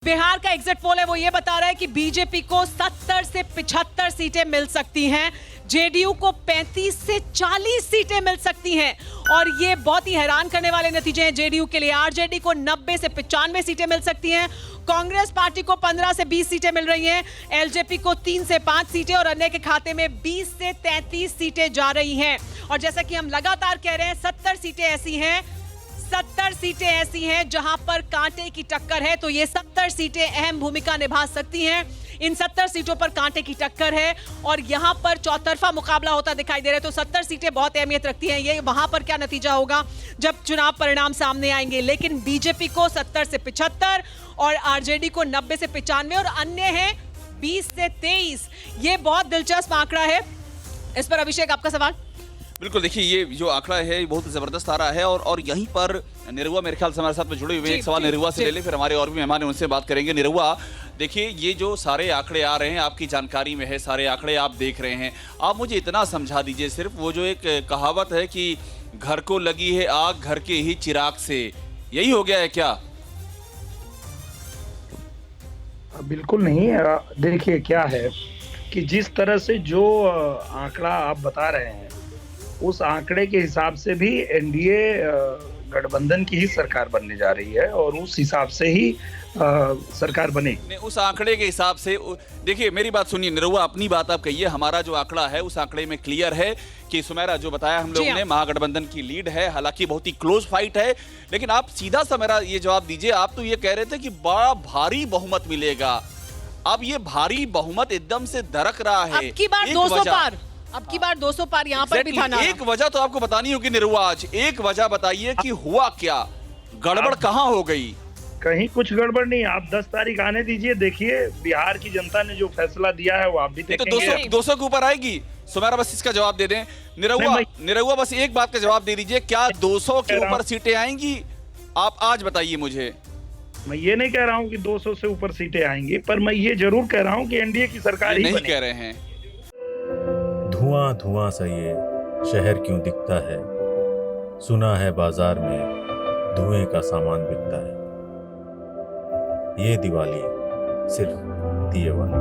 बिहार का exit poll है वो ये बता रहा है कि बीजेपी को 70 से 75 सीटें मिल सकती हैं, जेडीयू को 35 से 40 सीटें मिल सकती हैं और ये बहुत ही हैरान करने वाले नतीजे हैं जेडीयू के लिए। आरजेडी को 90 से 95 सीटें मिल सकती हैं, कांग्रेस पार्टी को 15 से 20 सीटें मिल रही हैं, एलजेपी को 3 से 5 सीटें और अन्य के खाते में 20 से 33 सीटें जा रही हैं। और जैसा कि हम लगातार कह रहे हैं 70 सीटें ऐसी हैं जहां पर कांटे की टक्कर है, तो ये 70 सीटें अहम भूमिका निभा सकती हैं। इन 70 सीटों पर कांटे की टक्कर है और यहां पर चौतरफा मुकाबला होता दिखाई दे रहा है, तो 70 सीटें बहुत अहमियत रखती हैं। ये वहां पर क्या नतीजा होगा जब चुनाव परिणाम सामने आएंगे, लेकिन बीजेपी को 70 से 75 और आरजेडी को 90 से 95 और अन्य है 20 से 23। ये बहुत दिलचस्प आंकड़ा है। इस पर अभिषेक आपका सवाल। बिल्कुल, देखिए ये जो आंकड़ा है ये बहुत जबरदस्त आ रहा है और यहीं पर निरहुआ मेरे ख्याल से हमारे साथ में जुड़े हुए। एक सवाल निरहुआ से ले ले, फिर हमारे और भी मेहमान हैं उनसे बात करेंगे। निरहुआ, देखिए ये जो सारे आंकड़े आ रहे हैं आपकी जानकारी में है, सारे आंकड़े आप देख रहे हैं, आप मुझे इतना समझा दीजिए सिर्फ, वो जो एक कहावत है कि घर को लगी है आग घर के ही चिराग से, यही हो गया है क्या? बिल्कुल नहीं। देखिए क्या है कि जिस तरह से जो आंकड़ा आप बता रहे हैं उस आंकड़े के हिसाब से भी एनडीए गठबंधन की ही सरकार बनने जा रही है और उस हिसाब से ही सरकार बनेगी। उस आंकड़े के हिसाब से देखिए, मेरी बात सुनिए निरहुआ, अपनी बात आप कहिए। हमारा जो आंकड़ा है उस आंकड़े में क्लियर है कि सुमेरा जो बताया हम लोगों ने, महागठबंधन की लीड है, हालांकि बहुत ही क्लोज फाइट है, लेकिन आप सीधा सा मेरा ये जवाब दीजिए। आप तो ये कह रहे थे कि बड़ा भारी बहुमत मिलेगा, अब ये भारी बहुमत एकदम से दरक रहा है। अब की बार 200 पार, अब की बार 200 पार यहाँ पर भी था ना। एक वजह तो आपको बतानी होगी निरहुआ, आज एक वजह बताइए कि हुआ क्या, गड़बड़ कहाँ हो गई? कहीं कुछ गड़बड़ नहीं। आप 10 तारीख आने दीजिए, देखिए बिहार की जनता ने जो फैसला दिया है वो आप भी देखेंगे। तो 200 के ऊपर आएगी। सुमेरा बस इसका जवाब दे दें। निरहुआ बस एक बात का जवाब दे दीजिए, क्या 200 के ऊपर सीटें आएंगी? आप आज बताइए मुझे। मैं ये नहीं कह रहा हूँ कि 200 से ऊपर सीटें आएंगी, पर मैं ये जरूर कह रहा हूँ कि एनडीए की सरकार ही नहीं बनेगी। कह रहे हैं। धुआं धुआं सा ये शहर क्यों दिखता है, सुना है बाजार में धुएं का सामान बिकता है, ये दिवाली सिर्फ दिए वाली।